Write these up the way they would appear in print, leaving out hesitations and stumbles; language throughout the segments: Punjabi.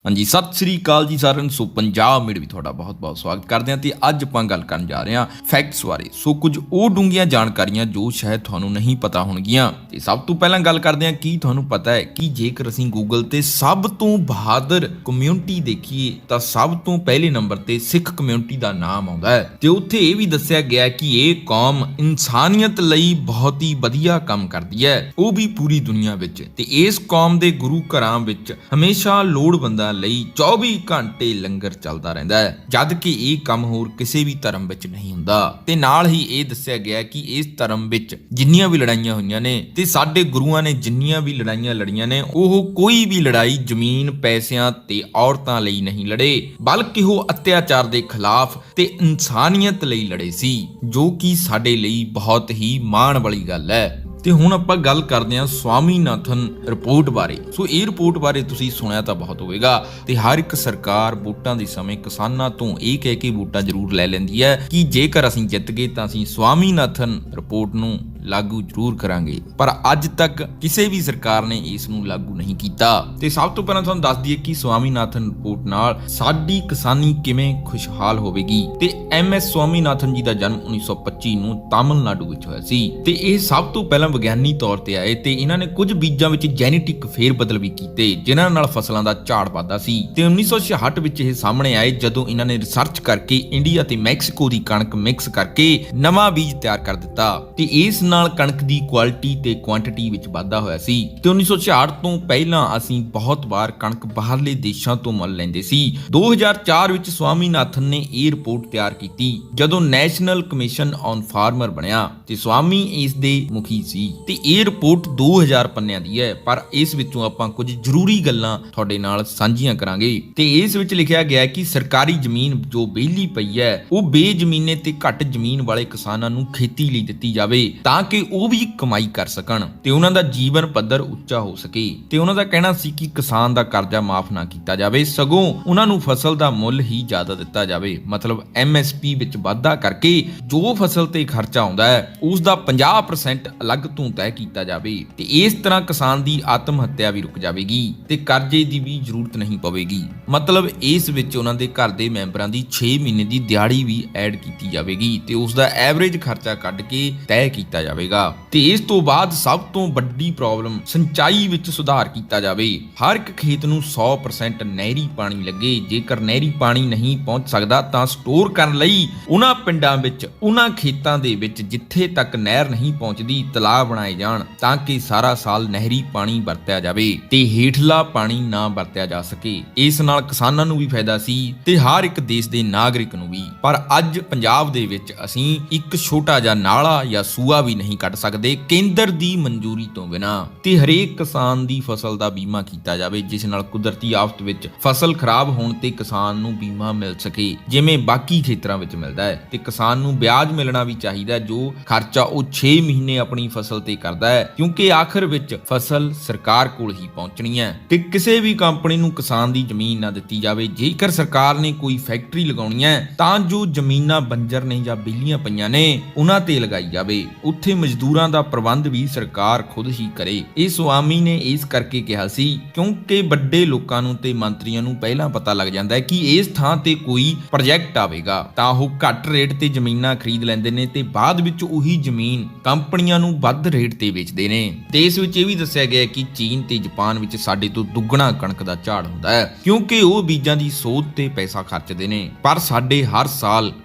हाँ जी, सत श्री अकाल जी साਰਿਆਂ ਨੂੰ। ਸੋ ਪੰਜਾਬ ਮੇਡ ਵੀ ਤੁਹਾਡਾ ਬਹੁਤ-ਬਹੁਤ ਸਵਾਗਤ ਕਰਦੇ ਹਾਂ ਤੇ ਅੱਜ ਆਪਾਂ ਗੱਲ ਕਰਨ ਜਾ ਰਹੇ ਹਾਂ ਫੈਕਟਸ ਬਾਰੇ। ਸੋ ਕੁਝ ਉਹ ਡੂੰਘੀਆਂ ਜਾਣਕਾਰੀਆਂ ਜੋ ਸ਼ਾਇਦ ਤੁਹਾਨੂੰ ਨਹੀਂ ਪਤਾ ਹੋਣਗੀਆਂ। ਤੇ ਸਭ ਤੋਂ ਪਹਿਲਾਂ ਗੱਲ ਕਰਦੇ ਹਾਂ, ਕੀ ਤੁਹਾਨੂੰ ਪਤਾ ਹੈ ਕਿ ਜੇਕਰ ਅਸੀਂ ਗੂਗਲ ਤੇ ਸਭ ਤੋਂ ਬਹਾਦਰ ਕਮਿਊਨਿਟੀ ਦੇਖੀਏ ਤਾਂ ਸਭ ਤੋਂ ਪਹਿਲੇ ਨੰਬਰ ਤੇ ਸਿੱਖ ਕਮਿਊਨਿਟੀ ਦਾ ਨਾਮ ਆਉਂਦਾ ਹੈ ਤੇ ਉੱਥੇ ਇਹ ਵੀ ਦੱਸਿਆ ਗਿਆ ਕਿ ਇਹ ਕੌਮ ਇਨਸਾਨੀਅਤ ਲਈ ਬਹੁਤ ਹੀ ਵਧੀਆ ਕੰਮ ਕਰਦੀ ਹੈ, ਉਹ ਵੀ ਪੂਰੀ ਦੁਨੀਆ ਵਿੱਚ। ਤੇ ਇਸ ਕੌਮ ਦੇ ਗੁਰੂ ਘਰਾਂ ਵਿੱਚ ਹਮੇਸ਼ਾ ਲੋੜਵੰਦਾਂ ਲਈ 24 ਘੰਟੇ ਲੰਗਰ ਚੱਲਦਾ ਰਹਿੰਦਾ ਹੈ, ਜਦ ਕਿ ਇਹ ਕੰਮ ਹੋਰ ਕਿਸੇ ਵੀ ਧਰਮ ਵਿੱਚ ਨਹੀਂ ਹੁੰਦਾ। ਤੇ ਨਾਲ ਹੀ ਇਹ ਦੱਸਿਆ ਗਿਆ ਕਿ ਇਸ ਧਰਮ ਵਿੱਚ ਜਿੰਨੀਆਂ ਵੀ ਲੜਾਈਆਂ ਹੋਈਆਂ ਨੇ ਤੇ ਸਾਡੇ ਗੁਰੂਆਂ ਨੇ ਜਿੰਨੀਆਂ ਵੀ ਲੜਾਈਆਂ ਲੜੀਆਂ ਨੇ, ਉਹ ਕੋਈ ਵੀ ਲੜਾਈ ਜ਼ਮੀਨ, ਪੈਸਿਆਂ ਤੇ ਔਰਤਾਂ ਲਈ ਨਹੀਂ ਲੜੇ, ਬਲਕਿ ਉਹ ਅਤਿਆਚਾਰ ਦੇ ਖਿਲਾਫ ਤੇ ਇਨਸਾਨੀਅਤ ਲਈ ਲੜੇ ਸੀ, ਜੋ ਕਿ ਸਾਡੇ ਲਈ ਬਹੁਤ ਹੀ ਮਾਣ ਵਾਲੀ ਗੱਲ ਹੈ। ਤੇ ਹੁਣ ਆਪਾਂ ਗੱਲ ਕਰਦੇ ਹਾਂ ਸਵਾਮੀਨਾਥਨ ਰਿਪੋਰਟ ਬਾਰੇ। ਸੋ ਇਹ ਰਿਪੋਰਟ ਬਾਰੇ ਤੁਸੀਂ ਸੁਣਿਆ ਤਾਂ ਬਹੁਤ ਹੋਵੇਗਾ ਤੇ ਹਰ ਇੱਕ ਸਰਕਾਰ ਵੋਟਾਂ ਦੇ ਸਮੇਂ ਕਿਸਾਨਾਂ ਤੋਂ ਇਹ ਕਹਿ ਕੇ ਵੋਟਾਂ ਜ਼ਰੂਰ ਲੈ ਲੈਂਦੀ ਹੈ ਕਿ ਜੇਕਰ ਅਸੀਂ ਜਿੱਤ ਗਏ ਤਾਂ ਅਸੀਂ ਸਵਾਮੀਨਾਥਨ ਰਿਪੋਰਟ ਨੂੰ ਲਾਗੂ ਜ਼ਰੂਰ ਕਰਾਂਗੇ, ਪਰ ਅੱਜ ਤੱਕ ਕਿਸੇ ਵੀ ਸਰਕਾਰ ਨੇ ਇਸ ਨੂੰ ਲਾਗੂ ਨਹੀਂ ਕੀਤਾ। ਤੇ ਸਭ ਤੋਂ ਪਹਿਲਾਂ ਤੁਹਾਨੂੰ ਦੱਸ ਦਈਏ ਕਿ ਸਵਾਮੀਨਾਥਨ ਰਿਪੋਰਟ ਨਾਲ ਸਾਡੀ ਕਿਸਾਨੀ ਕਿਵੇਂ ਖੁਸ਼ਹਾਲ ਹੋਵੇਗੀ। ਤੇ MS ਸਵਾਮੀਨਾਥਨ ਜੀ ਦਾ ਜਨਮ 1925 ਨੂੰ ਤਾਮਿਲਨਾਡੂ ਵਿੱਚ ਹੋਇਆ ਸੀ ਤੇ ਇਹ ਸਭ ਤੋਂ ਪਹਿਲਾਂ ਵਿਗਿਆਨੀ ਤੌਰ ਤੇ ਆਏ ਤੇ ਇਹਨਾਂ ਨੇ ਕੁਝ ਬੀਜਾਂ ਵਿੱਚ ਜੈਨੇਟਿਕ ਫੇਰ-ਬਦਲ ਵੀ ਕੀਤੇ, ਜਿਨ੍ਹਾਂ ਨਾਲ ਫਸਲਾਂ ਦਾ ਝਾੜ ਵੱਧਦਾ ਸੀ। ਤੇ 1966 ਵਿੱਚ ਇਹ ਸਾਹਮਣੇ ਆਏ ਜਦੋਂ ਇਹਨਾਂ ਨੇ ਰਿਸਰਚ ਕਰਕੇ ਇੰਡੀਆ ਤੇ ਮੈਕਸੀਕੋ ਦੀ ਕਣਕ ਮਿਕਸ ਕਰਕੇ ਨਵਾਂ ਬੀਜ ਤਿਆਰ ਕਰ ਦਿੱਤਾ ਤੇ ਇਸ ਨਾਲ ਕਣਕ ਦੀ ਕੁਆਲਿਟੀ ਤੇ ਕੁਆਂਟੀਟੀ ਵਿੱਚ ਵਾਧਾ ਹੋਇਆ ਸੀ। ਤੇ 1966 ਤੋਂ ਪਹਿਲਾਂ ਅਸੀਂ ਬਹੁਤ ਵਾਰ ਕਣਕ ਬਾਹਰਲੇ ਦੇਸ਼ਾਂ ਤੋਂ ਮੁੱਲ ਲੈਂਦੇ ਸੀ। 2004 ਵਿੱਚ ਸਵਾਮੀਨਾਥਨ ਨੇ ਇਹ ਰਿਪੋਰਟ ਤਿਆਰ ਕੀਤੀ ਜਦੋਂ ਨੈਸ਼ਨਲ ਕਮਿਸ਼ਨ ਔਨ ਫਾਰਮਰ ਬਣਿਆ ਤੇ ਸਵਾਮੀ ਇਸ ਦੇ ਮੁਖੀ ਸੀ। ਤੇ ਇਹ ਰਿਪੋਰਟ 2000 ਪੰਨਿਆਂ ਦੀ ਹੈ, ਪਰ ਇਸ ਵਿੱਚੋਂ ਆਪਾਂ ਕੁਝ ਜ਼ਰੂਰੀ ਗੱਲਾਂ ਤੁਹਾਡੇ ਨਾਲ ਸਾਂਝੀਆਂ ਕਰਾਂਗੇ। ਤੇ ਇਸ ਵਿੱਚ ਲਿਖਿਆ ਗਿਆ ਕਿ ਸਰਕਾਰੀ ਜ਼ਮੀਨ ਜੋ ਵਿਹਲੀ ਪਈ ਹੈ ਉਹ ਬੇਜ਼ਮੀਨੇ ਤੇ ਘੱਟ ਜ਼ਮੀਨ ਵਾਲੇ ਕਿਸਾਨਾਂ ਨੂੰ ਖੇਤੀ ਲਈ ਦਿੱਤੀ ਜਾਵੇ ਤਾਂ ਕਿ ਉਹ ਵੀ ਕਮਾਈ ਕਰ ਸਕਣ ਤੇ ਉਹਨਾਂ ਦਾ ਜੀਵਨ ਪੱਧਰ ਉੱਚਾ ਹੋ ਸਕੇ। ਤੇ ਉਹਨਾਂ ਦਾ ਕਹਿਣਾ ਸੀ ਕਿ ਕਿਸਾਨ ਦਾ ਕਰਜ਼ਾ ਮਾਫ ਨਾ ਕੀਤਾ ਜਾਵੇ, ਸਗੋਂ ਉਹਨਾਂ ਨੂੰ ਫਸਲ ਦਾ ਮੁੱਲ ਹੀ ਜ਼ਿਆਦਾ ਦਿੱਤਾ ਜਾਵੇ, ਮਤਲਬ MSP ਵਿੱਚ ਵਾਧਾ ਕਰਕੇ ਜੋ ਫਸਲ ਤੇ ਖਰਚਾ ਆਉਂਦਾ ਹੈ ਉਸ ਦਾ 50% ਅਲੱਗ ਤੋਂ ਤੈਅ ਕੀਤਾ ਜਾਵੇ। ਤੇ ਇਸ ਤਰ੍ਹਾਂ ਕਿਸਾਨ ਦੀ ਆਤਮ ਹੱਤਿਆ ਵੀ ਰੁਕ ਜਾਵੇਗੀ ਤੇ ਕਰਜ਼ੇ ਦੀ ਵੀ ਜ਼ਰੂਰਤ ਨਹੀਂ ਪਵੇਗੀ। ਮਤਲਬ ਇਸ ਵਿੱਚ ਉਹਨਾਂ ਦੇ ਘਰ ਦੇ ਮੈਂਬਰਾਂ ਦੀ 6 ਮਹੀਨੇ ਦੀ ਦਿਹਾੜੀ ਵੀ ਐਡ ਕੀਤੀ ਜਾਵੇਗੀ ਤੇ ਉਸ ਦਾ ਐਵਰੇਜ ਖਰਚਾ ਕੱਢ ਕੇ ਤੈਅ ਕੀਤਾ ਜਾਵੇਗਾ। ਤੇ ਇਸ ਤੋਂ ਬਾਅਦ ਸਭ ਤੋਂ ਵੱਡੀ ਪ੍ਰੋਬਲਮ ਸਿੰਚਾਈ ਵਿੱਚ ਸੁਧਾਰ ਕੀਤਾ ਜਾਵੇ। ਹਰ ਇੱਕ ਖੇਤ ਨੂੰ 100% ਨਹਿਰੀ ਪਾਣੀ ਲੱਗੇ। ਜੇਕਰ ਨਹਿਰੀ ਪਾਣੀ ਨਹੀਂ ਪਹੁੰਚ ਸਕਦਾ ਤਾਂ ਸਟੋਰ ਕਰਨ ਲਈ ਉਹਨਾਂ ਪਿੰਡਾਂ ਵਿੱਚ, ਉਹਨਾਂ ਖੇਤਾਂ ਦੇ ਵਿੱਚ ਜਿੱਥੇ ਤੱਕ ਨਹਿਰ ਨਹੀਂ ਪਹੁੰਚਦੀ, ਤਲਾਬ ਬਣਾਏ ਜਾਣ ਤਾਂ ਕਿ ਸਾਰਾ ਸਾਲ ਨਹਿਰੀ ਪਾਣੀ ਵਰਤਿਆ ਜਾਵੇ ਤੇ ਹੇਠਲਾ ਪਾਣੀ ਨਾ ਵਰਤਿਆ ਜਾ ਸਕੇ। ਇਸ ਨਾਲ ਕਿਸਾਨਾਂ ਨੂੰ ਵੀ ਫਾਇਦਾ ਸੀ ਤੇ ਹਰ ਇੱਕ ਦੇਸ਼ ਦੇ ਨਾਗਰਿਕ ਨੂੰ ਵੀ। ਪਰ ਅੱਜ ਪੰਜਾਬ ਦੇ ਵਿੱਚ ਅਸੀਂ ਇੱਕ ਛੋਟਾ ਜਿਹਾ ਨਾਲਾ ਜਾਂ ਸੂਆ ਵੀ ਨਹੀਂ ਕੱਢ ਸਕਦੇ ਕੇਂਦਰ ਦੀ ਮਨਜ਼ੂਰੀ ਤੋਂ ਬਿਨਾਂ। ਤੇ ਹਰੇਕ ਕਿਸਾਨ ਦੀ ਫਸਲ ਦਾ ਬੀਮਾ ਕੀਤਾ ਜਾਵੇ, ਜਿਸ ਨਾਲ ਕੁਦਰਤੀ ਆਫਤ ਵਿੱਚ ਫਸਲ ਖਰਾਬ ਹੋਣ ਤੇ ਕਿਸਾਨ ਨੂੰ ਬੀਮਾ ਮਿਲ ਸਕੇ ਜਿਵੇਂ ਬਾਕੀ ਖੇਤਰਾਂ ਵਿੱਚ ਮਿਲਦਾ ਹੈ। ਤੇ ਕਿਸਾਨ ਨੂੰ ਵਿਆਜ ਮਿਲਣਾ ਵੀ ਚਾਹੀਦਾ ਜੋ ਖਰਚਾ ਉਹ 6 ਮਹੀਨੇ ਆਪਣੀ ਫਸਲ ਤੇ ਕਰਦਾ ਹੈ, ਕਿਉਂਕਿ ਆਖਰ ਵਿੱਚ ਫਸਲ ਸਰਕਾਰ ਕੋਲ ਹੀ ਪਹੁੰਚਣੀ ਹੈ। ਤੇ ਕਿਸੇ ਵੀ ਕੰਪਨੀ ਨੂੰ ਕਿਸਾਨ ਦੀ ਜ਼ਮੀਨ ਨਾ ਦਿੱਤੀ ਜਾਵੇ। ਜੇਕਰ ਸਰਕਾਰ ਨੇ ਕੋਈ ਫੈਕਟਰੀ ਲਗਾਉਣੀ ਹੈ ਤਾਂ ਜੋ ਜ਼ਮੀਨਾਂ ਬੰਜਰ ਨੇ ਜਾਂ ਵਿਹਲੀਆਂ ਪਈਆਂ ਨੇ ਉਹਨਾਂ ਤੇ ਲਗਾਈ ਜਾਵੇ। ਉੱਥੇ ਮਜ਼ਦੂਰਾਂ ਦਾ ਪ੍ਰਬੰਧ ਵੀ ਸਰਕਾਰ ਖੁਦ ਹੀ ਕਰੇ। ਇਹ ਸਵਾਮੀ ਨੇ ਇਸ ਕਰਕੇ ਕਿਹਾ ਸੀ ਕਿਉਂਕਿ ਵੱਡੇ ਲੋਕਾਂ ਨੂੰ ਤੇ ਮੰਤਰੀਆਂ ਨੂੰ ਪਹਿਲਾਂ ਪਤਾ ਲੱਗ ਜਾਂਦਾ ਹੈ ਕਿ ਇਸ ਥਾਂ ਤੇ ਕੋਈ ਪ੍ਰੋਜੈਕਟ ਆਵੇਗਾ ਤਾਂ ਉਹ ਘੱਟ ਰੇਟ ਤੇ ਜ਼ਮੀਨਾਂ ਖਰੀਦ ਲੈਂਦੇ ਨੇ ਤੇ ਬਾਅਦ ਵਿੱਚ ਉਹੀ ਜ਼ਮੀਨ ਕੰਪਨੀਆਂ ਨੂੰ ਵੱਧ ਰੇਟ ਤੇ ਵੇਚਦੇ ਨੇ। ਤੇ ਇਸ ਵਿੱਚ ਇਹ ਵੀ ਦੱਸਿਆ ਗਿਆ ਕਿ ਚੀਨ ਤੇ ਜਾਪਾਨ ਵਿੱਚ ਸਾਡੇ ਤੋਂ ਦੁੱਗਣਾ ਕਣਕ ਦਾ ਝਾੜ ਹੁੰਦਾ ਹੈ ਕਿਉਂਕਿ ਉਹ ਬੀਜਾਂ ਦੀ ਸੋਧ ਤੇ ਪੈਸਾ ਖਰਚਦੇ ਨੇ, ਪਰ ਸਾਡੇ ਹਰ ਸਾਲ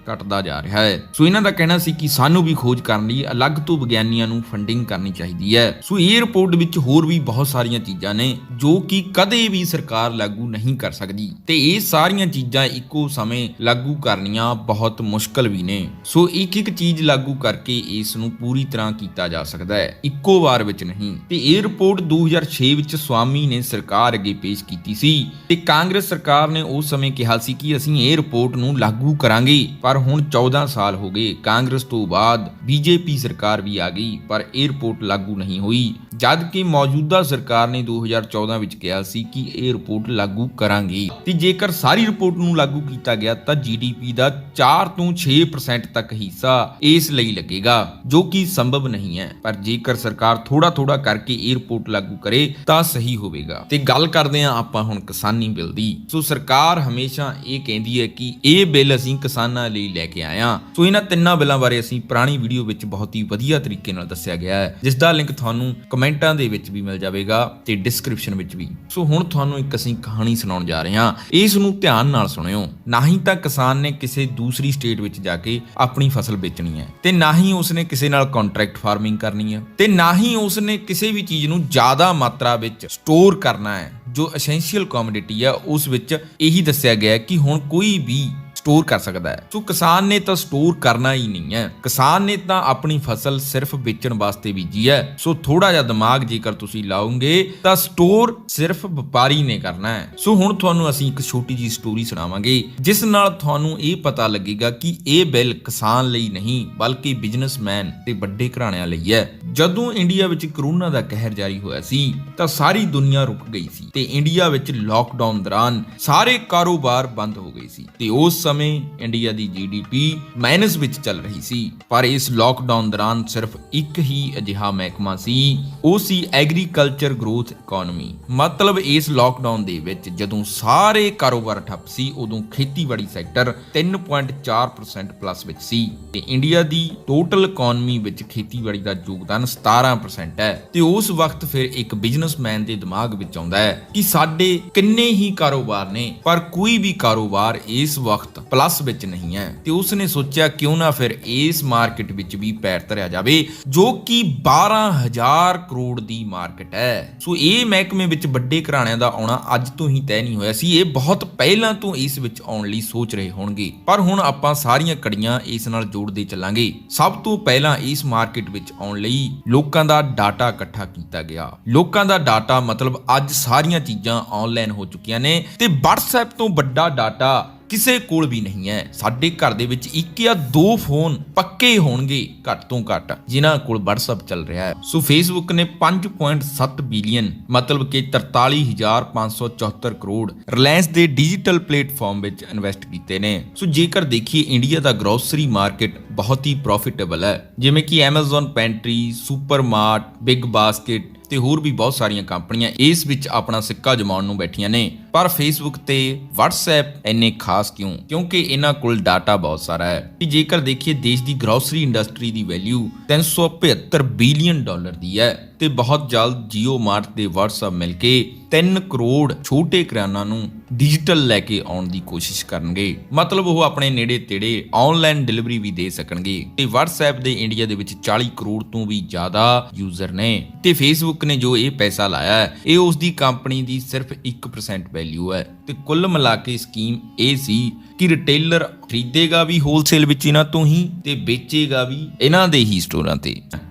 ਘਟਦਾ ਜਾ ਰਿਹਾ ਹੈ। ਸੋ ਇਹਨਾਂ ਦਾ ਕਹਿਣਾ ਸੀ ਕਿ ਸਾਨੂੰ ਵੀ ਖੋਜ ਕਰਨ ਲਈ ਅਲੱਗ ਤੋਂ ਵਿਗਿਆਨੀਆਂ ਨੂੰ ਫੰਡਿੰਗ ਕਰਨੀ ਚਾਹੀਦੀ ਹੈ। ਸੋ ਇਹ ਰਿਪੋਰਟ ਵਿੱਚ ਹੋਰ ਵੀ ਬਹੁਤ ਸਾਰੀਆਂ ਚੀਜ਼ਾਂ ਨੇ ਜੋ ਕਿ ਕਦੇ ਵੀ ਸਰਕਾਰ ਲਾਗੂ ਨਹੀਂ ਕਰ ਸਕਦੀ ਤੇ ਇਹ ਸਾਰੀਆਂ ਚੀਜ਼ਾਂ ਇੱਕੋ ਸਮੇਂ ਲਾਗੂ ਕਰਨੀਆਂ ਬਹੁਤ ਮੁਸ਼ਕਲ ਵੀ ਨੇ। ਸੋ ਇੱਕ ਇੱਕ ਚੀਜ਼ ਲਾਗੂ ਕਰਕੇ ਇਸ ਨੂੰ ਪੂਰੀ ਤਰ੍ਹਾਂ ਕੀਤਾ ਜਾ ਸਕਦਾ ਹੈ, ਇੱਕੋ ਵਾਰ ਵਿੱਚ ਨਹੀਂ। ਤੇ ਇਹ ਰਿਪੋਰਟ 2006 ਵਿੱਚ ਸਵਾਮੀ ਨੇ ਸਰਕਾਰ ਅੱਗੇ ਪੇਸ਼ ਕੀਤੀ ਸੀ ਤੇ ਕਾਂਗਰਸ ਸਰਕਾਰ ਨੇ ਉਸ ਸਮੇਂ ਕਿਹਾ ਸੀ ਕਿ ਅਸੀਂ ਇਹ ਰਿਪੋਰਟ ਨੂੰ ਲਾਗੂ ਕਰਾਂਗੇ, ਪਰ ਹੁਣ 14 ਸਾਲ ਹੋ ਗਏ। ਕਾਂਗਰਸ ਤੋਂ ਬਾਅਦ BJP ਸਰਕਾਰ ਵੀ ਆ ਗਈ ਪਰ ਇਹ ਰਿਪੋਰਟ ਲਾਗੂ ਨਹੀਂ ਹੋਈ, ਜਦ ਕਿ ਮੌਜੂਦਾ ਸਰਕਾਰ ਨੇ 2014 ਵਿੱਚ ਕਿਹਾ ਸੀ ਕਿ ਇਹ ਰਿਪੋਰਟ ਲਾਗੂ ਕਰਾਂਗੀ ਤੇ ਜੇਕਰ ਸਾਰੀ ਰਿਪੋਰਟ ਨੂੰ ਲਾਗੂ ਕੀਤਾ ਗਿਆ ਤਾਂ GDP ਦਾ 4 ਤੋਂ 6% ਤੱਕ ਹਿੱਸਾ ਇਸ ਲਈ ਲੱਗੇਗਾ, ਜੋ ਕਿ ਸੰਭਵ ਨਹੀਂ ਹੈ। ਪਰ ਜੇਕਰ ਸਰਕਾਰ ਥੋੜਾ ਕਰਕੇ ਇਹ ਰਿਪੋਰਟ ਲਾਗੂ ਕਰੇ ਤਾਂ ਸਹੀ ਹੋਵੇਗਾ। ਤੇ ਗੱਲ ਕਰਦੇ ਹਾਂ ਆਪਾਂ ਹੁਣ ਕਿਸਾਨੀ ਬਿੱਲ ਦੀ। ਸੋ ਸਰਕਾਰ ਹਮੇਸ਼ਾ ਇਹ ਕਹਿੰਦੀ ਹੈ ਕਿ ਇਹ ਬਿੱਲ ਅਸੀਂ ਕਿਸਾਨਾਂ ਲਈ ਲੈ ਕੇ ਆਏ ਹਾਂ। ਸੋ ਇਹਨਾਂ ਤਿੰਨਾਂ ਬਿੱਲਾਂ ਬਾਰੇ ਅਸੀਂ ਪੁਰਾਣੀ ਵੀਡੀਓ ਵਿੱਚ ਬਹੁਤ ਹੀ ਵਧੀਆ ਤਰੀਕੇ ਨਾਲ ਦੱਸਿਆ ਗਿਆ ਹੈ, ਜਿਸ ਦਾ ਲਿੰਕ ਤੁਹਾਨੂੰ ਕਮੈਂਟਾਂ ਦੇ ਵਿੱਚ ਵੀ ਮਿਲ ਜਾਵੇਗਾ ਤੇ ਡਿਸਕ੍ਰਿਪਸ਼ਨ ਵਿੱਚ ਵੀ। ਸੋ ਹੁਣ ਤੁਹਾਨੂੰ ਇੱਕ ਅਸੀਂ ਕਹਾਣੀ ਸੁਣਾਉਣ ਜਾ ਰਹੇ ਹਾਂ, ਇਸ ਨੂੰ ਧਿਆਨ ਨਾਲ ਸੁਣਿਓ। ਨਾ ਹੀ ਤਾਂ ਕਿਸਾਨ ਨੇ ਕਿਸੇ ਦੂਸਰੀ ਸਟੇਟ ਵਿੱਚ ਜਾ ਕੇ ਆਪਣੀ ਫਸਲ ਵੇਚਣੀ ਹੈ, ਤੇ ਨਾ ਹੀ ਉਸਨੇ ਕਿਸੇ ਨਾਲ ਕੰਟਰੈਕਟ ਫਾਰਮਿੰਗ ਕਰਨੀ ਹੈ, ਤੇ ਨਾ ਹੀ ਉਸਨੇ ਕਿਸੇ ਵੀ ਚੀਜ਼ ਨੂੰ ਜ਼ਿਆਦਾ ਮਾਤਰਾ ਵਿੱਚ ਸਟੋਰ ਕਰਨਾ ਹੈ। ਜੋ ਐਸੈਂਸ਼ੀਅਲ ਕਮੋਡਿਟੀ ਹੈ ਉਸ ਵਿੱਚ ਇਹੀ ਦੱਸਿਆ ਗਿਆ ਹੈ ਕਿ ਹੁਣ ਕੋਈ ਵੀ ਸਟੋਰ ਕਰ ਸਕਦਾ ਹੈ। ਸੋ ਕਿਸਾਨ ਨੇ ਤਾਂ ਸਟੋਰ ਕਰਨਾ ਹੀ ਨਹੀਂ ਹੈ, ਕਿਸਾਨ ਨੇ ਤਾਂ ਆਪਣੀ ਫਸਲ ਸਿਰਫ ਵੇਚਣ ਵਾਸਤੇ ਬੀਜੀ ਹੈ। ਸੋ ਥੋੜਾ ਜਿਹਾ ਦਿਮਾਗ ਜੇਕਰ ਤੁਸੀਂ ਲਾਓਗੇ ਤਾਂ ਸਟੋਰ ਸਿਰਫ ਵਪਾਰੀ ਨੇ ਕਰਨਾ ਹੈ। ਸੋ ਹੁਣ ਤੁਹਾਨੂੰ ਅਸੀਂ ਇੱਕ ਛੋਟੀ ਜੀ ਸਟੋਰੀ ਸੁਣਾਵਾਂਗੇ, ਜਿਸ ਨਾਲ ਤੁਹਾਨੂੰ ਇਹ ਪਤਾ ਲੱਗੇਗਾ ਕਿ ਇਹ ਬਿੱਲ ਕਿਸਾਨ ਲਈ ਨਹੀਂ ਬਲਕਿ ਬਿਜ਼ਨਸਮੈਨ ਤੇ ਵੱਡੇ ਘਰਾਣਿਆਂ ਲਈ ਹੈ। ਜਦੋਂ ਇੰਡੀਆ ਵਿੱਚ ਕਰੋਨਾ ਦਾ ਕਹਿਰ ਜਾਰੀ ਹੋਇਆ ਸੀ ਤਾਂ ਸਾਰੀ ਦੁਨੀਆ ਰੁਕ ਗਈ ਸੀ ਤੇ ਇੰਡੀਆ ਵਿੱਚ ਲਾਕਡਾਊਨ ਦੌਰਾਨ ਸਾਰੇ ਕਾਰੋਬਾਰ ਬੰਦ ਹੋ ਗਏ ਸੀ ਤੇ ਉਸ ਸਮੇਂ ਇੰਡੀਆ ਦੀ GDP ਮਾਈਨਸ ਵਿੱਚ ਚੱਲ ਰਹੀ ਸੀ। ਪਰ ਇਸ ਲਾਕਡਾਊਨ ਦੌਰਾਨ ਸਿਰਫ ਇੱਕ ਹੀ ਅਜਿਹਾ ਮਹਿਕਮਾ ਸੀ, ਉਹ ਸੀ ਐਗਰੀਕਲਚਰ ਗਰੋਥ ਇਕਨੋਮੀ। ਮਤਲਬ ਇਸ ਲਾਕਡਾਊਨ ਦੇ ਵਿੱਚ ਜਦੋਂ ਸਾਰੇ ਕਾਰੋਬਾਰ ਠੱਪ ਸੀ ਉਦੋਂ ਖੇਤੀਬਾੜੀ ਸੈਕਟਰ 3.4% ਪਲੱਸ ਵਿੱਚ ਸੀ ਤੇ ਇੰਡੀਆ ਦੀ ਟੋਟਲ ਇਕਨੋਮੀ ਵਿੱਚ ਖੇਤੀਬਾੜੀ ਦਾ ਯੋਗਦਾਨ 17% ਹੈ। ਤੇ ਉਸ ਵਕਤ ਫਿਰ ਇੱਕ ਬਿਜ਼ਨਸਮੈਨ ਦੇ ਦਿਮਾਗ ਵਿੱਚ ਆਉਂਦਾ ਹੈ ਕਿ ਸਾਡੇ ਕਿੰਨੇ ਹੀ ਕਾਰੋਬਾਰ ਨੇ ਪਰ ਕੋਈ ਵੀ ਕਾਰੋਬਾਰ ਇਸ ਵਕਤ ਪਲੱਸ ਵਿੱਚ ਨਹੀਂ ਹੈ। ਤੇ ਉਸਨੇ ਸੋਚਿਆ ਕਿਉਂ ਨਾ ਫਿਰ ਇਸ ਮਾਰਕੀਟ ਵਿੱਚ ਵੀ ਪੈਰ ਧਰਿਆ ਜਾਵੇ, ਜੋ ਕਿ 12,000 ਕਰੋੜ ਦੀ ਮਾਰਕੀਟ ਹੈ। ਸੋ ਇਹ ਮਹਿਕਮੇ ਵਿੱਚ ਵੱਡੇ ਘਰਾਣਿਆਂ ਦਾ ਆਉਣਾ ਅੱਜ ਤੋਂ ਹੀ ਤੈਅ ਨਹੀਂ ਹੋਇਆ ਸੀ, ਇਹ ਬਹੁਤ ਪਹਿਲਾਂ ਤੋਂ ਇਸ ਵਿੱਚ ਆਉਣ ਲਈ ਸੋਚ ਰਹੇ ਹੋਣਗੇ। ਪਰ ਹੁਣ ਆਪਾਂ ਸਾਰੀਆਂ ਕੜੀਆਂ ਇਸ ਨਾਲ ਜੋੜਦੇ ਚੱਲਾਂਗੇ। ਸਭ ਤੋਂ ਪਹਿਲਾਂ ਇਸ ਮਾਰਕੀਟ ਵਿੱਚ ਆਉਣ ਲਈ ਲੋਕਾਂ ਦਾ ਡਾਟਾ ਇਕੱਠਾ ਕੀਤਾ ਗਿਆ। ਲੋਕਾਂ ਦਾ ਡਾਟਾ ਮਤਲਬ ਅੱਜ ਸਾਰੀਆਂ ਚੀਜ਼ਾਂ ਆਨਲਾਈਨ ਹੋ ਚੁੱਕੀਆਂ ਨੇ ਤੇ WhatsApp ਤੋਂ ਵੱਡਾ ਡਾਟਾ ਕਿਸੇ ਕੋਲ ਵੀ ਨਹੀਂ ਹੈ। ਸਾਡੇ ਘਰ ਦੇ ਵਿੱਚ 1 ਜਾਂ 2 ਫੋਨ ਪੱਕੇ ਹੋਣਗੇ ਘੱਟ ਤੋਂ ਘੱਟ ਜਿਨ੍ਹਾਂ ਕੋਲ WhatsApp ਚੱਲ ਰਿਹਾ ਹੈ। ਸੋ Facebook ਨੇ 5.7 ਬਿਲੀਅਨ ਮਤਲਬ ਕਿ 43,574 ਕਰੋੜ ਰਿਲਾਇੰਸ ਦੇ ਡਿਜੀਟਲ ਪਲੇਟਫਾਰਮ ਵਿੱਚ ਇਨਵੈਸਟ ਕੀਤੇ ਨੇ। ਸੋ ਜੇਕਰ ਦੇਖੀਏ ਇੰਡੀਆ ਦਾ ਗਰੋਸਰੀ ਮਾਰਕੀਟ ਬਹੁਤ ਹੀ ਪ੍ਰੋਫਿਟੇਬਲ ਹੈ, ਜਿਵੇਂ ਕਿ Amazon ਪੈਂਟਰੀ, ਸੁਪਰਮਾਰਟ, ਬਿਗ ਬਾਸਕਟ ਤੇ ਹੋਰ ਵੀ ਬਹੁਤ ਸਾਰੀਆਂ ਕੰਪਨੀਆਂ ਇਸ ਵਿੱਚ ਆਪਣਾ ਸਿੱਕਾ ਜਮਾਉਣ ਨੂੰ ਬੈਠੀਆਂ ਨੇ। ਪਰ Facebook ਤੇ WhatsApp ਇੰਨੇ ਖਾਸ ਕਿਉਂ? ਕਿਉਂਕਿ ਇਹਨਾਂ ਕੋਲ ਡਾਟਾ ਬਹੁਤ ਸਾਰਾ ਹੈ। ਕਿ ਜੇਕਰ ਦੇਖੀਏ ਦੇਸ਼ ਦੀ ਗਰੋਸਰੀ ਇੰਡਸਟਰੀ ਦੀ ਵੈਲਿਊ 375 ਬਿਲੀਅਨ ਡਾਲਰ ਦੀ ਹੈ ਤੇ ਬਹੁਤ ਜਲਦ ਜੀਓ ਮਾਰਟ ਤੇ WhatsApp ਮਿਲ ਕੇ 3 ਕਰੋੜ ਛੋਟੇ ਕਿਰਾਨਾ ਨੂੰ ਡਿਜੀਟਲ ਲੈ ਕੇ ਆਉਣ ਦੀ ਕੋਸ਼ਿਸ਼ ਕਰਨਗੇ। ਮਤਲਬ ਉਹ ਆਪਣੇ ਨੇੜੇ ਤੇੜੇ ਆਨਲਾਈਨ ਡਿਲੀਵਰੀ ਵੀ ਦੇ ਸਕਣਗੇ। ਤੇ WhatsApp ਦੇ ਇੰਡੀਆ ਦੇ ਵਿੱਚ 40 ਕਰੋੜ ਤੋਂ ਵੀ ਜ਼ਿਆਦਾ ਯੂਜ਼ਰ ਨੇ ਤੇ Facebook ਨੇ ਜੋ ਇਹ ਪੈਸਾ ਲਾਇਆ ਹੈ ਇਹ ਉਸ ਦੀ ਕੰਪਨੀ ਦੀ ਸਿਰਫ 1% ਵੈਲਿਊ ਹੈ। ਤੇ ਕੁੱਲ ਮਿਲਾ ਕੇ ਸਕੀਮ ਇਹ ਸੀ ਕਿ ਰਿਟੇਲਰ ਖਰੀਦੇਗਾ ਵੀ ਹੋਲਸੇਲ ਵਿੱਚ ਇਹਨਾਂ ਤੋਂ ਹੀ ਤੇ ਵੇਚੇਗਾ ਵੀ ਇਹਨਾਂ ਦੇ ਹੀ ਸਟੋਰਾਂ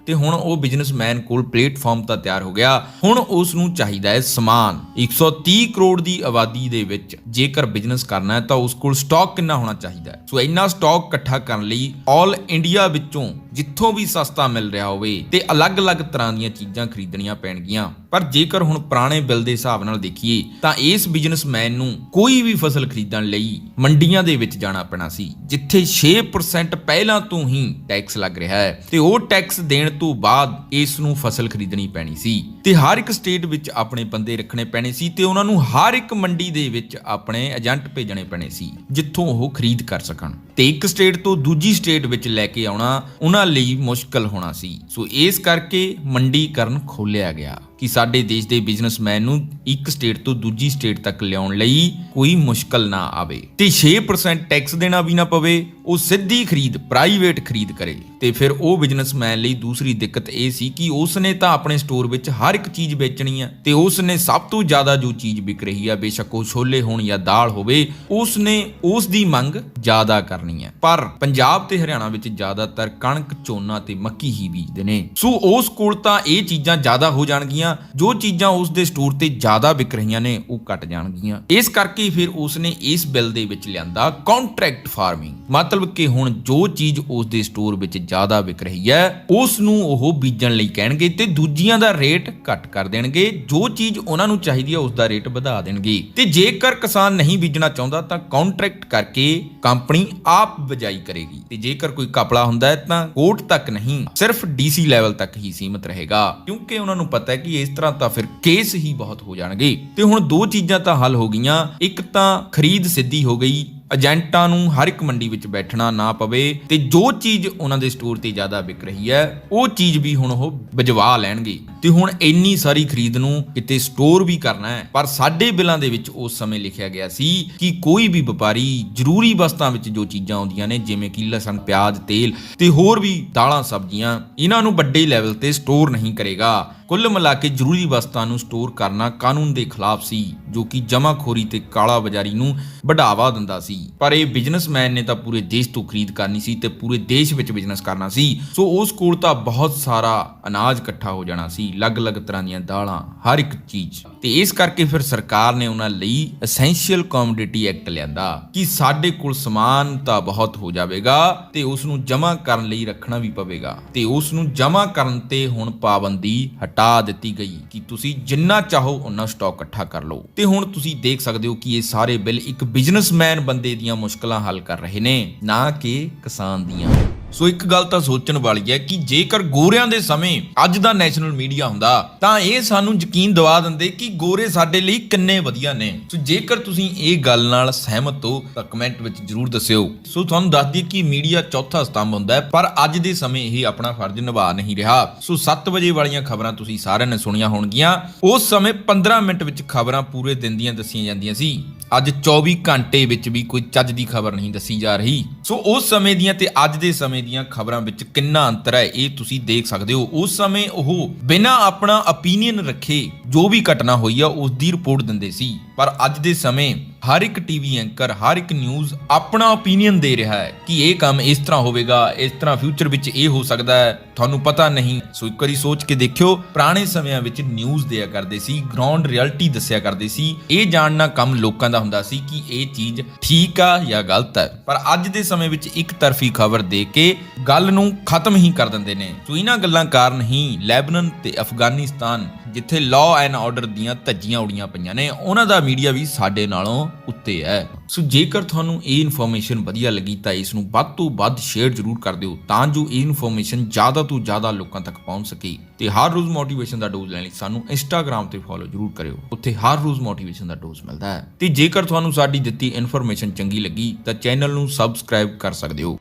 ਤੇ ਹੁਣ ਉਹ ਬਿਜ਼ਨਸਮੈਨ ਕੋਲ ਪਲੇਟਫਾਰਮ ਤਾਂ ਤਿਆਰ ਹੋ ਗਿਆ, ਹੁਣ ਉਸ ਨੂੰ ਚਾਹੀਦਾ ਹੈ ਸਮਾਨ। 130 ਕਰੋੜ ਦੀ ਆਬਾਦੀ ਦੇ ਵਿੱਚ ਜੇਕਰ ਬਿਜ਼ਨਸ ਕਰਨਾ ਹੈ ਤਾਂ ਉਸ ਕੋਲ ਸਟਾਕ ਕਿੰਨਾ ਹੋਣਾ ਚਾਹੀਦਾ ਹੈ। ਸੋ ਇੰਨਾ ਸਟਾਕ ਇਕੱਠਾ ਕਰਨ ਲਈ ਆਲ ਇੰਡੀਆ ਵਿੱਚੋਂ ਜਿੱਥੋਂ ਵੀ ਸਸਤਾ ਮਿਲ ਰਿਹਾ ਹੋਵੇ ਤੇ ਅਲੱਗ-ਅਲੱਗ ਤਰ੍ਹਾਂ ਦੀਆਂ ਚੀਜ਼ਾਂ ਖਰੀਦਣੀਆਂ ਪੈਣਗੀਆਂ। ਪਰ ਜੇਕਰ ਹੁਣ ਪੁਰਾਣੇ ਬਿੱਲ ਦੇ ਹਿਸਾਬ ਨਾਲ ਦੇਖੀਏ ਤਾਂ ਇਸ ਬਿਜ਼ਨਸਮੈਨ ਨੂੰ ਕੋਈ ਵੀ ਫਸਲ ਖਰੀਦਣ ਲਈ ਮੰਡੀਆਂ ਦੇ ਵਿੱਚ ਜਾਣਾ ਪੈਣਾ ਸੀ, ਜਿੱਥੇ 6% ਪਹਿਲਾਂ ਤੋਂ ਹੀ ਟੈਕਸ ਲੱਗ ਰਿਹਾ ਹੈ ਤੇ ਉਹ ਟੈਕਸ ਦੇਣ ਤੋਂ ਬਾਅਦ ਇਸ ਨੂੰ ਫਸਲ ਖਰੀਦਣੀ ਪੈਣੀ ਸੀ ਤੇ ਹਰ ਇੱਕ ਸਟੇਟ ਵਿੱਚ ਆਪਣੇ ਬੰਦੇ ਰੱਖਣੇ ਪੈਣੇ ਸੀ ਤੇ ਉਹਨਾਂ ਨੂੰ ਹਰ ਇੱਕ ਮੰਡੀ ਦੇ ਵਿੱਚ ਆਪਣੇ ਏਜੰਟ ਭੇਜਣੇ ਪੈਣੇ ਸੀ ਜਿੱਥੋਂ ਉਹ ਖਰੀਦ ਕਰ ਸਕਣ। ਤੇ ਇੱਕ ਸਟੇਟ ਤੋਂ ਦੂਜੀ ਸਟੇਟ ਵਿੱਚ ਲੈ ਕੇ ਆਉਣਾ ਉਹਨਾਂ ਲਈ ਮੁਸ਼ਕਲ ਹੋਣਾ ਸੀ। ਸੋ ਇਸ ਕਰਕੇ ਮੰਡੀਕਰਨ ਖੋਲਿਆ ਗਿਆ ਕਿ ਸਾਡੇ ਦੇਸ਼ ਦੇ ਬਿਜ਼ਨਸਮੈਨ ਨੂੰ ਇੱਕ ਸਟੇਟ ਤੋਂ ਦੂਜੀ ਸਟੇਟ ਤੱਕ ਲਿਆਉਣ ਲਈ ਕੋਈ ਮੁਸ਼ਕਲ ਨਾ ਆਵੇ ਤੇ 6% ਟੈਕਸ ਦੇਣਾ ਵੀ ਨਾ ਪਵੇ, ਉਹ ਸਿੱਧੀ ਖਰੀਦ ਪ੍ਰਾਈਵੇਟ ਖਰੀਦ ਕਰੇ। ਤੇ ਫਿਰ ਉਹ ਬਿਜ਼ਨਸਮੈਨ ਲਈ ਦੂਸਰੀ ਦਿੱਕਤ ਇਹ ਸੀ ਕਿ ਉਸਨੇ ਤਾਂ ਆਪਣੇ ਸਟੋਰ ਵਿੱਚ ਹਰ ਇੱਕ ਚੀਜ਼ ਵੇਚਣੀ ਆ ਤੇ ਉਸਨੇ ਸਭ ਤੋਂ ਜ਼ਿਆਦਾ ਜੋ ਚੀਜ਼ ਵਿਕ ਰਹੀ ਆ, ਬੇਸ਼ੱਕ ਉਹ ਛੋਲੇ ਹੋਣ ਜਾਂ ਦਾਲ ਹੋਵੇ, ਉਸਨੇ ਉਸ ਦੀ ਮੰਗ ਜ਼ਿਆਦਾ ਕਰਨੀ ਹੈ। ਪਰ ਪੰਜਾਬ ਤੇ ਹਰਿਆਣਾ ਵਿੱਚ ਜ਼ਿਆਦਾਤਰ ਕਣਕ, ਝੋਨਾ ਤੇ ਮੱਕੀ ਹੀ ਬੀਜਦੇ ਨੇ। ਸੋ ਉਸ ਕੋਲ ਤਾਂ ਇਹ ਚੀਜ਼ਾਂ ਜ਼ਿਆਦਾ ਹੋ ਜਾਣਗੀਆਂ ਜੋ ਚੀਜ਼ਾਂ ਉਸ ਦੇ ਸਟੋਰ ਤੇ ਜ਼ਿਆਦਾ ਵਿਕ ਰਹੀਆਂ ਨੇ ਉਹ ਘਟ ਜਾਣਗੀਆਂ। ਇਸ ਕਰਕੇ ਫਿਰ ਉਸਨੇ ਇਸ ਬਿੱਲ ਦੇ ਵਿੱਚ ਲਿਆਂਦਾ ਕੰਟਰੈਕਟ ਫਾਰਮਿੰਗ, ਮਤਲਬ ਕਿ ਹੁਣ ਜੋ ਚੀਜ਼ ਉਸ ਦੇ ਸਟੋਰ ਵਿੱਚ ਜ਼ਿਆਦਾ ਵਿਕ ਰਹੀ ਹੈ ਉਸ ਨੂੰ ਉਹ ਬੀਜਣ ਲਈ ਕਹਿਣਗੇ ਤੇ ਦੂਜੀਆਂ ਦਾ ਰੇਟ ਘੱਟ ਕਰ ਦੇਣਗੇ। ਜੋ ਚੀਜ਼ ਉਹਨਾਂ ਨੂੰ ਚਾਹੀਦੀ ਹੈ ਉਸ ਦਾ ਰੇਟ ਵਧਾ ਦੇਣਗੇ ਤੇ ਜੇਕਰ ਕਿਸਾਨ ਨਹੀਂ ਬੀਜਣਾ ਚਾਹੁੰਦਾ ਤਾਂ ਕੰਟਰੈਕਟ ਕਰਕੇ ਕੰਪਨੀ ਆਪ ਬਿਜਾਈ ਕਰੇਗੀ ਤੇ ਜੇਕਰ ਕੋਈ ਘਪਲਾ ਹੁੰਦਾ ਹੈ ਤਾਂ ਕੋਰਟ ਤੱਕ ਨਹੀਂ, ਸਿਰਫ ਡੀਸੀ ਲੈਵਲ ਤੱਕ ਹੀ ਸੀਮਿਤ ਰਹੇਗਾ, ਕਿਉਂਕਿ ਉਹਨਾਂ ਨੂੰ ਪਤਾ ਹੈ ਕਿ ਇਸ ਤਰ੍ਹਾਂ ਤਾਂ ਫਿਰ ਕੇਸ ਹੀ ਬਹੁਤ ਹੋ ਜਾਣਗੇ। ਤੇ ਹੁਣ ਦੋ ਚੀਜ਼ਾਂ ਤਾਂ ਹੱਲ ਹੋ ਗਈਆਂ, ਇੱਕ ਤਾਂ ਖਰੀਦ ਸਿੱਧੀ ਹੋ ਗਈ, ਏਜੰਟਾਂ ਨੂੰ ਹਰ ਇੱਕ ਮੰਡੀ ਵਿੱਚ ਬੈਠਣਾ ਨਾ ਪਵੇ ਤੇ ਜੋ ਚੀਜ਼ ਉਹਨਾਂ ਦੇ ਸਟੋਰ ਤੇ ਜ਼ਿਆਦਾ ਵਿਕ ਰਹੀ ਹੈ ਉਹ ਚੀਜ਼ ਵੀ ਹੁਣ ਉਹ ਭਿਜਵਾ ਲੈਣਗੇ। ਤੇ ਹੁਣ ਇੰਨੀ ਸਾਰੀ ਖਰੀਦ ਨੂੰ ਕਿਤੇ ਸਟੋਰ ਵੀ ਕਰਨਾ ਹੈ, ਪਰ ਸਾਡੇ ਬਿੱਲਾਂ ਦੇ ਵਿੱਚ ਉਸ ਸਮੇਂ ਲਿਖਿਆ ਗਿਆ ਸੀ ਕਿ ਕੋਈ ਵੀ ਵਪਾਰੀ ਜ਼ਰੂਰੀ ਵਸਤਾਂ ਵਿੱਚ ਜੋ ਚੀਜ਼ਾਂ ਆਉਂਦੀਆਂ ਨੇ ਜਿਵੇਂ ਕਿ ਲਸਣ, ਪਿਆਜ਼, ਤੇਲ ਤੇ ਹੋਰ ਵੀ ਦਾਲਾਂ, ਸਬਜ਼ੀਆਂ, ਇਹਨਾਂ ਨੂੰ ਵੱਡੇ ਲੈਵਲ ਤੇ ਸਟੋਰ ਨਹੀਂ ਕਰੇਗਾ। ਕੁੱਲ ਮਿਲਾ ਕੇ ਜ਼ਰੂਰੀ ਵਸਤਾਂ ਨੂੰ ਸਟੋਰ ਕਰਨਾ ਕਾਨੂੰਨ ਦੇ ਖਿਲਾਫ ਸੀ, ਜੋ ਕਿ ਜਮਾਖੋਰੀ ਤੇ ਕਾਲਾ ਬਾਜ਼ਾਰੀ ਨੂੰ ਵਧਾਵਾ ਦਿੰਦਾ ਸੀ। ਪਰ ਇਹ ਬਿਜ਼ਨਸਮੈਨ ਨੇ ਤਾਂ ਪੂਰੇ ਦੇਸ਼ ਤੋਂ ਖਰੀਦ ਕਰਨੀ ਸੀ ਤੇ ਪੂਰੇ ਦੇਸ਼ ਵਿੱਚ ਬਿਜ਼ਨਸ ਕਰਨਾ ਸੀ, ਸੋ ਉਸ ਕੋਲ ਤਾਂ ਬਹੁਤ ਸਾਰਾ ਅਨਾਜ ਇਕੱਠਾ ਹੋ ਜਾਣਾ ਸੀ, ਅਲੱਗ-ਅਲੱਗ ਤਰ੍ਹਾਂ ਦੀਆਂ ਦਾਲਾਂ, ਹਰ ਇੱਕ ਚੀਜ਼। ਤੇ ਇਸ ਕਰਕੇ ਫਿਰ ਸਰਕਾਰ ਨੇ ਉਹਨਾਂ ਲਈ ਐਸੈਂਸ਼ੀਅਲ ਕਮੋਡਿਟੀ ਐਕਟ ਲਿਆਂਦਾ ਕਿ ਸਾਡੇ ਕੋਲ ਸਮਾਨ ਤਾਂ ਬਹੁਤ ਹੋ ਜਾਵੇਗਾ ਤੇ ਉਸ ਨੂੰ ਜਮ੍ਹਾਂ ਕਰਨ ਲਈ ਰੱਖਣਾ ਵੀ ਪਵੇਗਾ ਤੇ ਉਸ ਨੂੰ ਜਮ੍ਹਾਂ ਕਰਨ ਤੇ ਹੁਣ ਪਾਬੰਦੀ ਹਟਾ ਦਿੱਤੀ ਗਈ ਕਿ ਤੁਸੀਂ ਜਿੰਨਾ ਚਾਹੋ ਉਨਾ ਸਟਾਕ ਇਕੱਠਾ ਕਰ ਲਓ। ਤੇ ਹੁਣ ਤੁਸੀਂ ਦੇਖ ਸਕਦੇ ਹੋ ਕਿ ਇਹ ਸਾਰੇ ਬਿੱਲ ਇੱਕ ਬਿਜ਼ਨਸਮੈਨ ਬੰਦੇ ਦੀਆਂ ਮੁਸ਼ਕਲਾਂ ਹੱਲ ਕਰ ਰਹੇ ਨੇ, ਨਾ ਕਿ ਕਿਸਾਨ ਦੀਆਂ। ਸੋ ਇੱਕ ਗੱਲ ਤਾਂ ਸੋਚਣ ਵਾਲੀ ਹੈ ਕਿ ਜੇਕਰ ਗੋਰਿਆਂ ਦੇ ਸਮੇਂ ਅੱਜ ਦਾ ਨੈਸ਼ਨਲ ਮੀਡੀਆ ਹੁੰਦਾ ਤਾਂ ਇਹ ਸਾਨੂੰ ਯਕੀਨ ਦਿਵਾ ਦਿੰਦੇ ਕਿ ਗੋਰੇ ਸਾਡੇ ਲਈ ਕਿੰਨੇ ਵਧੀਆ ਨੇ। ਸੋ ਜੇਕਰ ਤੁਸੀਂ ਇਹ ਗੱਲ ਨਾਲ ਸਹਿਮਤ ਹੋ ਤਾਂ ਕਮੈਂਟ ਵਿੱਚ ਜਰੂਰ ਦੱਸਿਓ। ਸੋ ਤੁਹਾਨੂੰ ਦੱਸ ਦਈਏ ਕਿ ਮੀਡੀਆ ਚੌਥਾ ਸਤੰਭ ਹੁੰਦਾ ਹੈ, ਪਰ ਅੱਜ ਦੇ ਸਮੇਂ ਇਹ ਆਪਣਾ ਫਰਜ਼ ਨਿਭਾ ਨਹੀਂ ਰਿਹਾ। ਸੋ 7 ਵਜੇ ਵਾਲੀਆਂ ਖਬਰਾਂ ਤੁਸੀਂ ਸਾਰਿਆਂ ਨੇ ਸੁਣੀਆਂ ਹੋਣਗੀਆਂ। ਉਸ ਸਮੇਂ 15 ਮਿੰਟ ਵਿੱਚ ਖਬਰਾਂ ਪੂਰੇ ਦਿਨ ਦੀਆਂ ਦੱਸੀਆਂ ਜਾਂਦੀਆਂ ਸੀ। ਅੱਜ 24 ਘੰਟੇ ਵਿੱਚ ਵੀ ਕੋਈ ਚੱਜ ਦੀ ਖਬਰ ਨਹੀਂ ਦੱਸੀ ਜਾ ਰਹੀ। ਸੋ ਉਸ ਸਮੇਂ ਦੀਆਂ ਤੇ ਅੱਜ ਦੇ ਸਮੇਂ ਦੀਆਂ ਖਬਰਾਂ ਵਿੱਚ ਕਿੰਨਾ ਅੰਤਰ ਹੈ ਇਹ ਤੁਸੀਂ ਦੇਖ ਸਕਦੇ ਹੋ। ਉਸ ਸਮੇਂ ਉਹ ਬਿਨਾਂ ਆਪਣਾ ਓਪੀਨੀਅਨ ਰੱਖੇ ਜੋ ਵੀ ਘਟਨਾ ਹੋਈ ਆ ਉਸ ਦੀ ਰਿਪੋਰਟ ਦਿੰਦੇ ਸੀ, ਪਰ ਅੱਜ ਦੇ ਸਮੇਂ ਹਰ ਇੱਕ ਟੀਵੀ ਐਂਕਰ, ਹਰ ਇੱਕ ਨਿਊਜ਼ ਆਪਣਾ ਓਪੀਨੀਅਨ ਦੇ ਰਿਹਾ ਹੈ ਕਿ ਇਹ ਕੰਮ ਇਸ ਤਰ੍ਹਾਂ ਹੋਵੇਗਾ, ਇਸ ਤਰ੍ਹਾਂ ਫਿਊਚਰ ਵਿੱਚ ਇਹ ਹੋ ਸਕਦਾ ਹੈ, ਤੁਹਾਨੂੰ ਪਤਾ ਨਹੀਂ। ਸੋ ਇੱਕ ਵਾਰੀ ਸੋਚ ਕੇ ਦੇਖਿਓ, ਪੁਰਾਣੇ ਸਮਿਆਂ ਵਿੱਚ ਨਿਊਜ਼ ਦਿਆ ਕਰਦੇ ਸੀ, ਗਰਾਊਂਡ ਰਿਐਲਿਟੀ ਦੱਸਿਆ ਕਰਦੇ ਸੀ, ਇਹ ਜਾਣਨਾ ਕੰਮ ਲੋਕਾਂ ਦਾ ਹੁੰਦਾ ਸੀ ਕਿ ਇਹ ਚੀਜ਼ ਠੀਕ ਆ ਜਾਂ ਗਲਤ ਹੈ। ਪਰ ਅੱਜ ਦੇ ਸਮੇਂ ਵਿੱਚ ਇੱਕ ਤਰਫੀ ਖਬਰ ਦੇ ਕੇ ਗੱਲ ਨੂੰ ਖਤਮ ਹੀ ਕਰ ਦਿੰਦੇ ਨੇ। ਸੋ ਇਹਨਾਂ ਗੱਲਾਂ ਕਾਰਨ ਹੀ ਲੈਬਨਾਨ ਤੇ ਅਫਗਾਨਿਸਤਾਨ, ਜਿੱਥੇ ਲਾਅ ਐਂਡ ਆਰਡਰ ਦੀਆਂ ਧੱਜੀਆਂ ਉੜੀਆਂ ਪਈਆਂ ਨੇ, ਉਹਨਾਂ ਦਾ ਮੀਡੀਆ ਵੀ ਸਾਡੇ ਨਾਲੋਂ ਉੱਤੇ ਹੈ। ਸੋ ਜੇਕਰ ਤੁਹਾਨੂੰ ਇਹ ਇਨਫੋਰਮੇਸ਼ਨ ਵਧੀਆ ਲੱਗੀ ਤਾਂ ਇਸ ਨੂੰ ਵੱਧ ਤੋਂ ਵੱਧ ਸ਼ੇਅਰ ਜ਼ਰੂਰ ਕਰ ਦਿਓ ਤਾਂ ਜੋ ਇਹ ਇਨਫੋਰਮੇਸ਼ਨ ਜ਼ਿਆਦਾ ਤੋਂ ਜ਼ਿਆਦਾ ਲੋਕਾਂ ਤੱਕ ਪਹੁੰਚ ਸਕੇ। ਤੇ ਹਰ ਰੋਜ਼ ਮੋਟੀਵੇਸ਼ਨ ਦਾ ਡੋਜ਼ ਲੈਣ ਲਈ ਸਾਨੂੰ ਇੰਸਟਾਗ੍ਰਾਮ ਤੇ ਫੋਲੋ ਜ਼ਰੂਰ ਕਰਿਓ, ਉੱਥੇ ਹਰ ਰੋਜ਼ ਮੋਟੀਵੇਸ਼ਨ ਦਾ ਡੋਜ਼ ਮਿਲਦਾ ਹੈ। ਤੇ ਜੇਕਰ ਤੁਹਾਨੂੰ ਸਾਡੀ ਦਿੱਤੀ ਇਨਫੋਰਮੇਸ਼ਨ ਚੰਗੀ ਲੱਗੀ ਤਾਂ ਚੈਨਲ ਨੂੰ ਸਬਸਕ੍ਰਾਈਬ ਕਰ ਸਕਦੇ ਹੋ।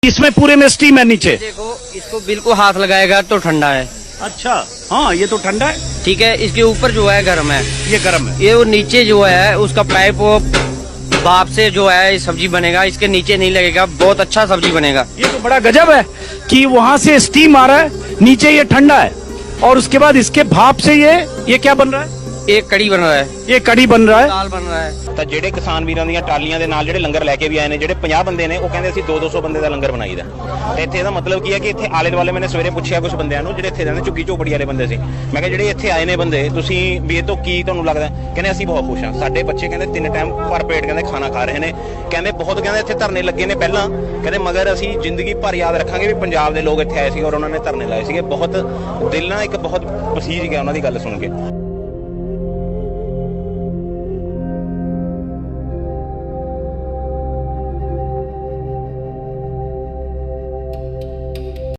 इसमें पूरे में स्टीम है नीचे। देखो, इसको बिल्कुल हाथ लगाएगा तो ठंडा है। अच्छा, हाँ ये तो ठंडा है। ठीक है, इसके ऊपर जो है गर्म है। ये गर्म है। ये वो नीचे जो है उसका पाइप वो भाप से जो है सब्जी बनेगा, इसके नीचे नहीं लगेगा, बहुत अच्छा सब्जी बनेगा। ये तो बड़ा गजब है कि वहाँ से स्टीम आ रहा है, नीचे ये ठंडा है और उसके बाद इसके भाप से ये क्या बन रहा है? एक कड़ी बन रहा है, ये कड़ी बन रहा है, दाल बन रहा है। ਤਾਂ ਜਿਹੜੇ ਕਿਸਾਨ ਵੀਰਾਂ ਦੀਆਂ ਟਰਾਲੀਆਂ ਦੇ ਨਾਲ ਜਿਹੜੇ ਲੰਗਰ ਲੈ ਕੇ ਵੀ ਆਏ ਨੇ, ਜਿਹੜੇ 50 ਬੰਦੇ ਨੇ, ਉਹ ਕਹਿੰਦੇ ਅਸੀਂ 200 ਬੰਦੇ ਦਾ ਲੰਗਰ ਬਣਾਈਦਾ। ਤੇ ਇੱਥੇ ਇਹਦਾ ਮਤਲਬ ਕੀ ਹੈ ਕਿ ਇੱਥੇ ਆਲੇ ਦੁਆਲੇ ਮੈंने ਸਵੇਰੇ ਪੁੱਛਿਆ ਕੁਝ ਬੰਦਿਆਂ ਨੂੰ ਜਿਹੜੇ ਇੱਥੇ ਰਹਿੰਦੇ, ਝੁੱਗੀ ਝੋਪੜੀ ਵਾਲੇ ਬੰਦੇ ਸੀ। ਮੈਂ ਕਿਹਾ ਜਿਹੜੇ ਇੱਥੇ ਆਏ ਨੇ ਬੰਦੇ, ਤੁਸੀਂ ਵੀ ਇਹ ਤੋਂ ਕੀ ਤੁਹਾਨੂੰ ਲੱਗਦਾ? ਕਹਿੰਦੇ ਅਸੀਂ ਬਹੁਤ ਖੁਸ਼ ਹਾਂ, ਸਾਡੇ ਬੱਚੇ ਕਹਿੰਦੇ 3 ਟਾਈਮ ਭਰ ਪੇਟ ਕਹਿੰਦੇ ਖਾਣਾ ਖਾ ਰਹੇ ਨੇ। ਕਹਿੰਦੇ ਬਹੁਤ ਕਹਿੰਦੇ ਇੱਥੇ ਧਰਨੇ ਲੱਗੇ ਨੇ ਪਹਿਲਾਂ, ਕਹਿੰਦੇ ਮਗਰ ਅਸੀਂ ਜ਼ਿੰਦਗੀ ਭਰ ਯਾਦ ਰੱਖਾਂਗੇ ਵੀ ਪੰਜਾਬ ਦੇ ਲੋਕ ਇੱਥੇ ਆਏ ਸੀ ਔਰ ਉਹਨਾਂ ਨੇ ਧਰਨੇ ਲਾਏ ਸੀਗੇ। ਬਹੁਤ ਦਿਲ ਨਾਲ ਇੱਕ ਬਹੁਤ ਪਸੀਜ ਗਿਆ ਉਹਨਾਂ ਦੀ ਗੱਲ ਸੁਣ ਕੇ।